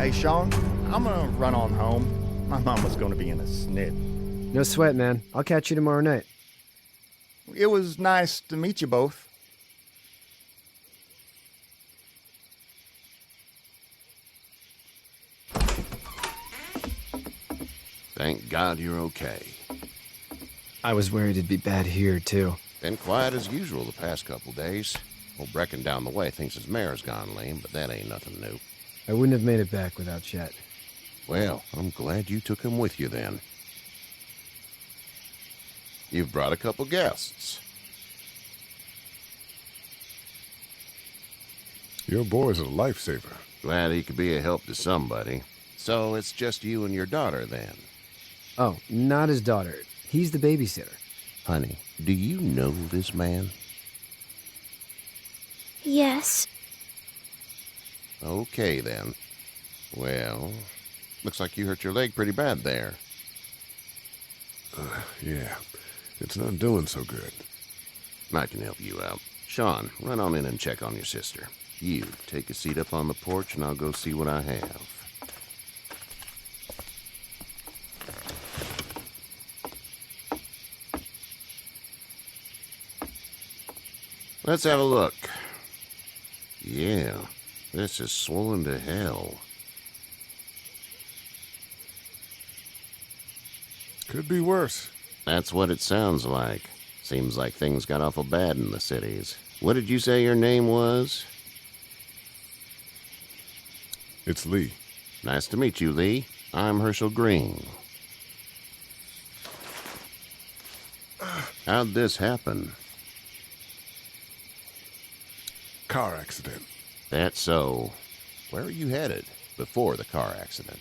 Hey, Sean, I'm gonna run on home. My mama's gonna be in a snit. No sweat, man. I'll catch you tomorrow night. It was nice to meet you both. Thank God you're okay. I was worried it'd be bad here, too. Been quiet as usual the past couple days. Old Brecken down the way thinks his mare's gone lame, but that ain't nothing new. I wouldn't have made it back without Chet. Well, I'm glad you took him with you then. You've brought a couple guests. Your boy's a lifesaver. Glad he could be a help to somebody. So it's just you and your daughter then? Oh, not his daughter. He's the babysitter. Honey, do you know this man? Yes. Okay, then. Well, looks like you hurt your leg pretty bad there. Yeah, it's not doing so good. I can help you out. Sean, run on in and check on your sister. You, take a seat up on the porch and I'll go see what I have. Let's have a look. Yeah, this is swollen to hell. Could be worse. That's what it sounds like. Seems like things got awful bad in the cities. What did you say your name was? It's Lee. Nice to meet you, Lee. I'm Herschel Green. How'd this happen? Car accident. That's so. Where are you headed before the car accident?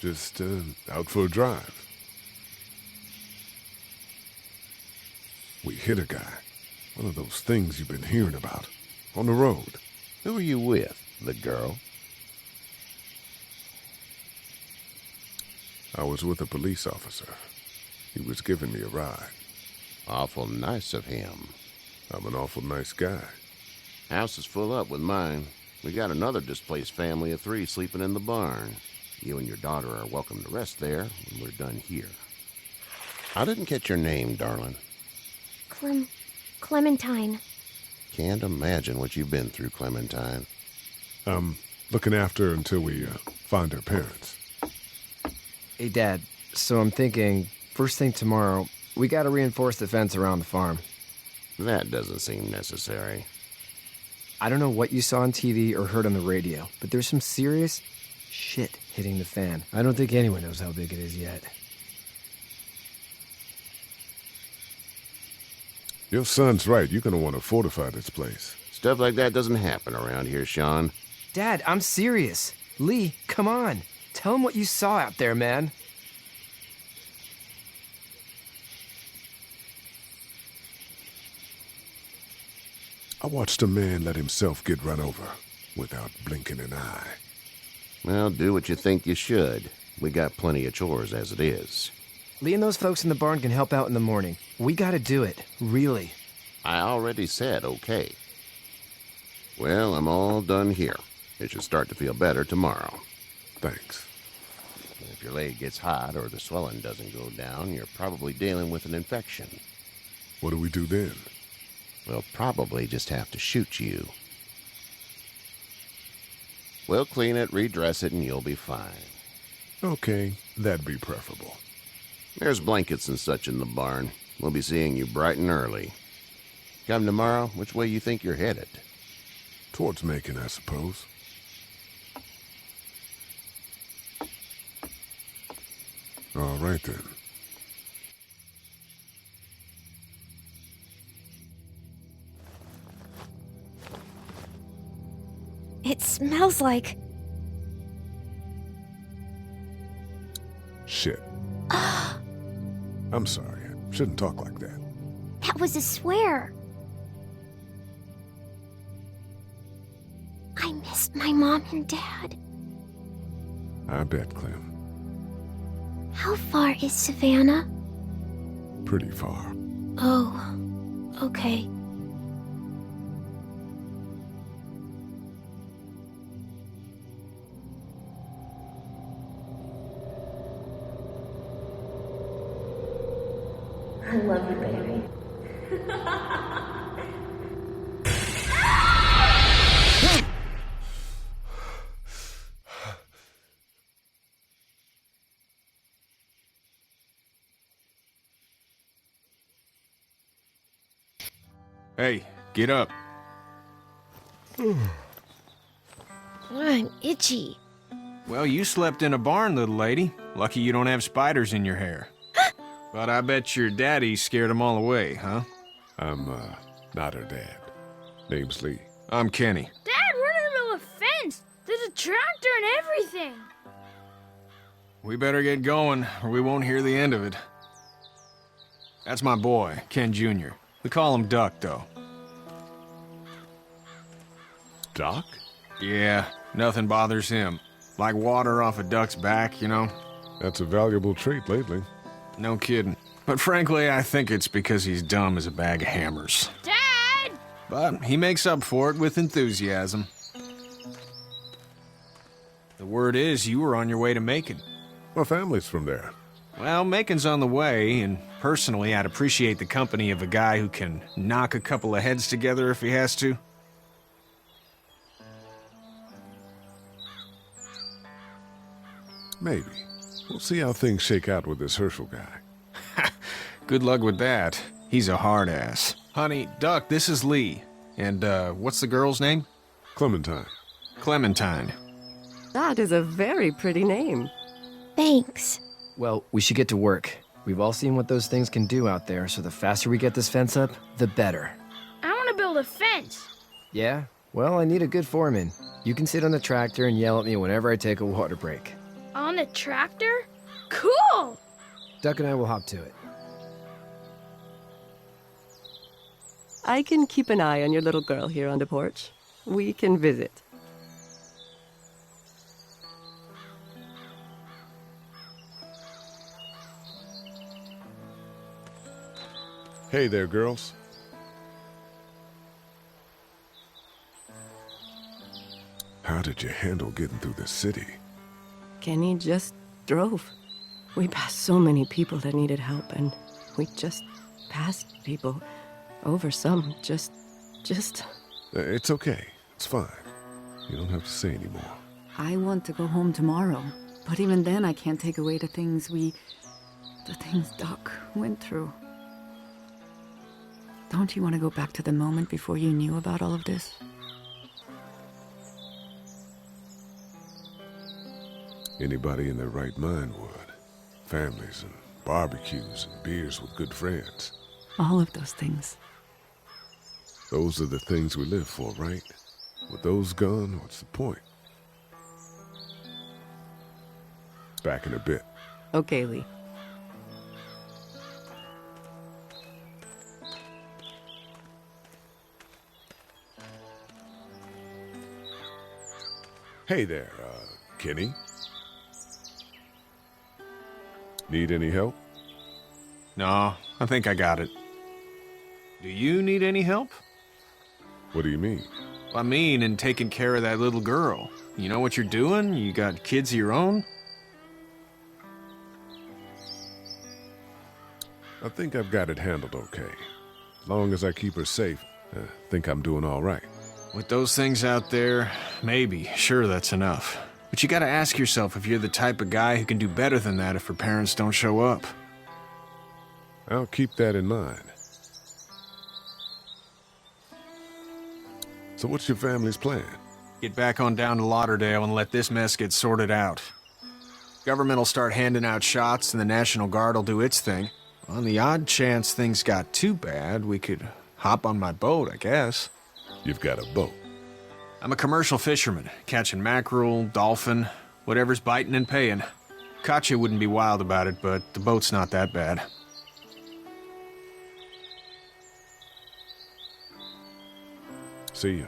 Just out for a drive. We hit a guy. One of those things you've been hearing about. On the road. Who are you with? The girl? I was with a police officer. He was giving me a ride. Awful nice of him. I'm an awful nice guy. House is full up with mine. We got another displaced family of 3 sleeping in the barn. You and your daughter are welcome to rest there when we're done here. I didn't catch your name, darling. Clementine. Can't imagine what you've been through, Clementine. I'm looking after her until we find her parents. Hey, Dad, so I'm thinking, first thing tomorrow, we gotta reinforce the fence around the farm. That doesn't seem necessary. I don't know what you saw on TV or heard on the radio, but there's some serious shit hitting the fan. I don't think anyone knows how big it is yet. Your son's right. You're gonna want to fortify this place. Stuff like that doesn't happen around here, Sean. Dad, I'm serious. Lee, come on. Tell him what you saw out there, man. I watched a man let himself get run over without blinking an eye. Well, do what you think you should. We got plenty of chores as it is. Lee and those folks in the barn can help out in the morning. We gotta do it, really. I already said okay. Well, I'm all done here. It should start to feel better tomorrow. Thanks. If your leg gets hot or the swelling doesn't go down, you're probably dealing with an infection. What do we do then? We'll probably just have to shoot you. We'll clean it, redress it, and you'll be fine. Okay, that'd be preferable. There's blankets and such in the barn. We'll be seeing you bright and early. Come tomorrow, which way you think you're headed? Towards Macon, I suppose. All right, then. It smells like... Shit. I'm sorry. I shouldn't talk like that. That was a swear. I missed my mom and dad. I bet, Clem. How far is Savannah? Pretty far. Oh, okay. I love you, baby. Hey, get up. I'm itchy. Well, you slept in a barn, little lady. Lucky you don't have spiders in your hair. But I bet your daddy scared them all away, huh? I'm, not her dad. Name's Lee. I'm Kenny. Dad, we're in the middle of a fence. There's a tractor and everything. We better get going, or we won't hear the end of it. That's my boy, Ken Jr. We call him Duck, though. Doc? Yeah, nothing bothers him. Like water off a duck's back, you know? That's a valuable trait lately. No kidding. But frankly, I think it's because he's dumb as a bag of hammers. Dad! But he makes up for it with enthusiasm. The word is you were on your way to Macon. My family's from there. Well, Macon's on the way, and personally, I'd appreciate the company of a guy who can knock a couple of heads together if he has to. Maybe. We'll see how things shake out with this Herschel guy. Good luck with that. He's a hard ass. Honey, Duck, this is Lee. And, what's the girl's name? Clementine. Clementine. That is a very pretty name. Thanks. Well, we should get to work. We've all seen what those things can do out there, so the faster we get this fence up, the better. I want to build a fence. Yeah? Well, I need a good foreman. You can sit on the tractor and yell at me whenever I take a water break. On the tractor? Cool! Duck and I will hop to it. I can keep an eye on your little girl here on the porch. We can visit. Hey there, girls. How did you handle getting through the city? Kenny just drove. We passed so many people that needed help, and we just passed people. Over some, just... It's okay. It's fine. You don't have to say anymore. I want to go home tomorrow, but even then I can't take away the things Doc went through. Don't you want to go back to the moment before you knew about all of this? Anybody in their right mind would. Families and barbecues and beers with good friends. All of those things. Those are the things we live for, right? With those gone, what's the point? Back in a bit. Okay, Lee. Hey there, Kenny. Need any help? No, I think I got it. Do you need any help? What do you mean? I mean, in taking care of that little girl. You know what you're doing? You got kids of your own? I think I've got it handled okay. As long as I keep her safe, I think I'm doing all right. With those things out there, maybe. Sure, that's enough. But you gotta ask yourself if you're the type of guy who can do better than that if her parents don't show up. I'll keep that in mind. So what's your family's plan? Get back on down to Lauderdale and let this mess get sorted out. Government will start handing out shots and the National Guard will do its thing. On the odd chance things got too bad, we could hop on my boat, I guess. You've got a boat. I'm a commercial fisherman, catching mackerel, dolphin, whatever's biting and paying. Katya wouldn't be wild about it, but the boat's not that bad. See ya.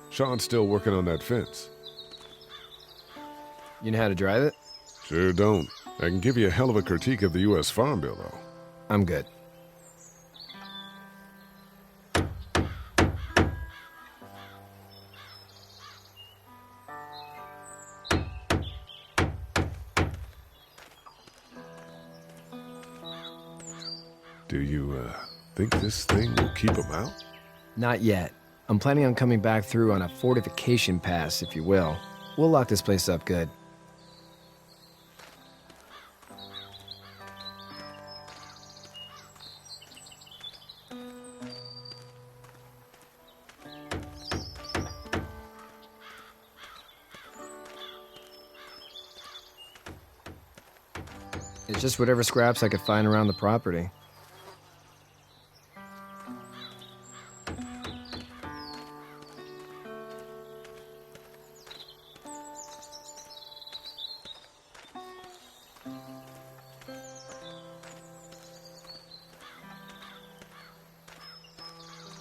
Sean's still working on that fence. You know how to drive it? Sure don't. I can give you a hell of a critique of the U.S. Farm Bill, though. I'm good. Do you, think this thing will keep them out? Not yet. I'm planning on coming back through on a fortification pass, if you will. We'll lock this place up good. It's just whatever scraps I could find around the property.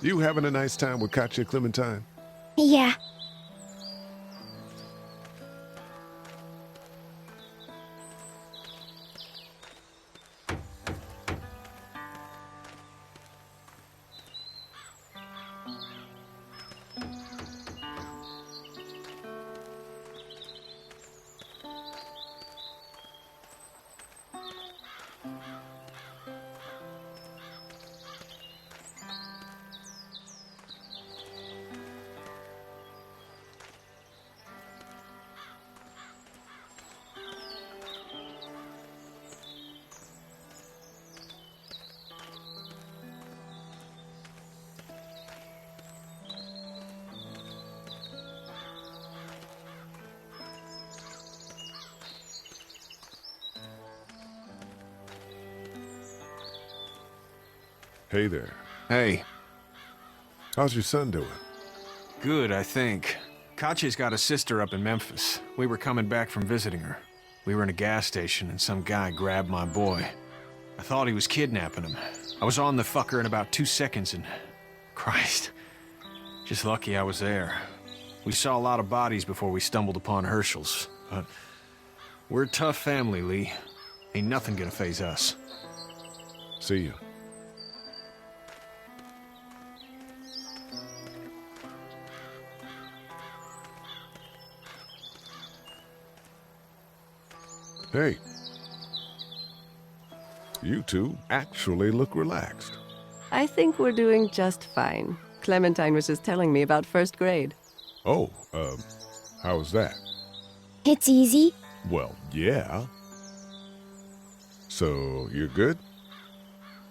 You having a nice time with Katya, Clementine? Yeah. Hey there. Hey, How's your son doing? good, I think. Katya's got a sister up in Memphis. We were coming back from visiting her. We were in a gas station and some guy grabbed my boy. I thought he was kidnapping him. I was on the fucker in about 2 seconds and... Christ. Just lucky I was there. We saw a lot of bodies before we stumbled upon Herschel's, but... We're a tough family, Lee. Ain't nothing gonna faze us. See you. Hey. You two actually look relaxed. I think we're doing just fine. Clementine was just telling me about first grade. Oh, how was that? It's easy. Well, yeah. So, you're good?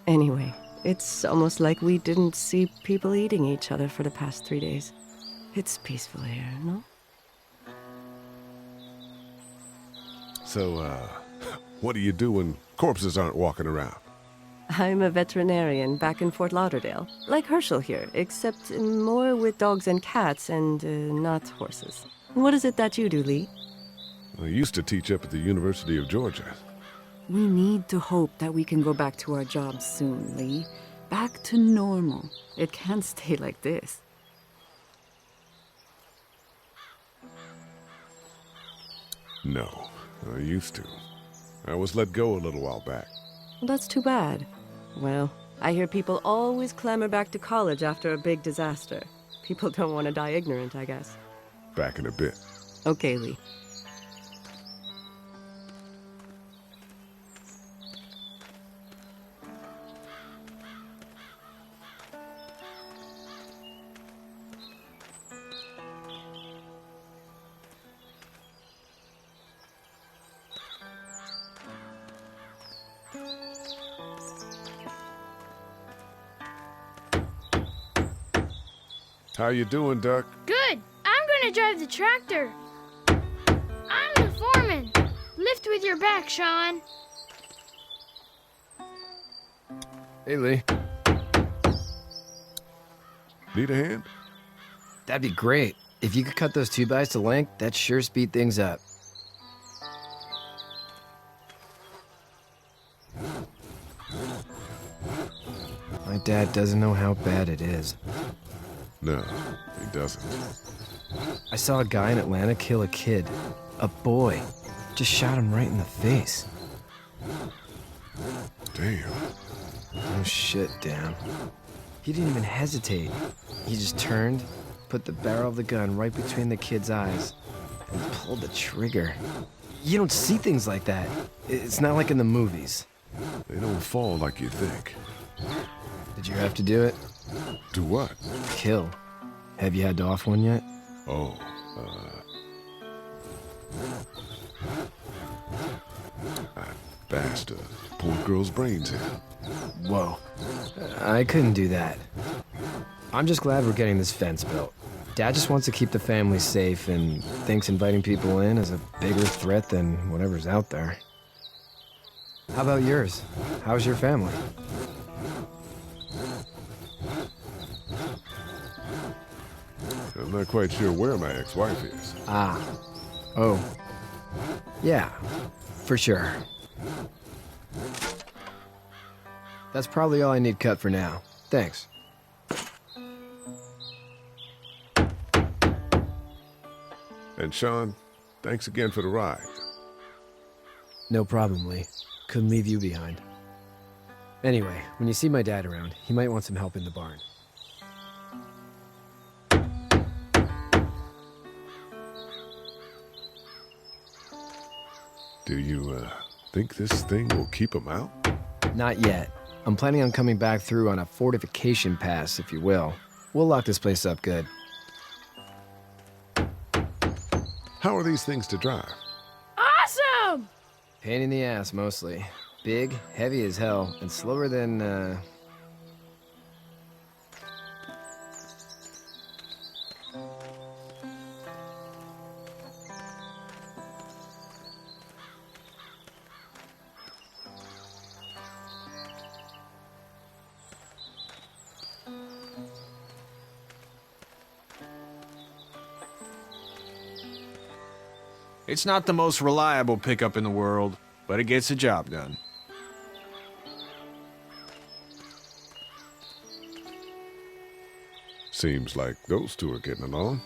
Anyway, it's almost like we didn't see people eating each other for the past 3 days. It's peaceful here, no? So, what do you do when corpses aren't walking around? I'm a veterinarian back in Fort Lauderdale. Like Herschel here, except more with dogs and cats and not horses. What is it that you do, Lee? I used to teach up at the University of Georgia. We need to hope that we can go back to our jobs soon, Lee. Back to normal. It can't stay like this. No, I used to. I was let go a little while back. Well, that's too bad. Well, I hear people always clamor back to college after a big disaster. People don't want to die ignorant, I guess. Back in a bit. Okay, Lee. How you doing, Duck? Good. I'm gonna drive the tractor. I'm the foreman. Lift with your back, Sean. Hey, Lee. Need a hand? That'd be great. If you could cut those 2x to length, that'd sure speed things up. My dad doesn't know how bad it is. No, he doesn't. I saw a guy in Atlanta kill a kid. A boy. Just shot him right in the face. Damn. Oh shit, Dan. He didn't even hesitate. He just turned, put the barrel of the gun right between the kid's eyes, and pulled the trigger. You don't see things like that. It's not like in the movies. They don't fall like you think. Did you have to do it? Do what? Kill. Have you had to off one yet? Oh, I bashed a poor girl's brains in. Whoa. I couldn't do that. I'm just glad we're getting this fence built. Dad just wants to keep the family safe and thinks inviting people in is a bigger threat than whatever's out there. How about yours? How's your family? I'm not quite sure where my ex-wife is. Ah. Oh. Yeah, for sure. That's probably all I need cut for now. Thanks. And Sean, thanks again for the ride. No problem, Lee. Couldn't leave you behind. Anyway, when you see my dad around, he might want some help in the barn. Do you, think this thing will keep him out? Not yet. I'm planning on coming back through on a fortification pass, if you will. We'll lock this place up good. How are these things to drive? Awesome! Pain in the ass, mostly. Big, heavy as hell, and slower than, It's not the most reliable pickup in the world, but it gets the job done. Seems like those two are getting along.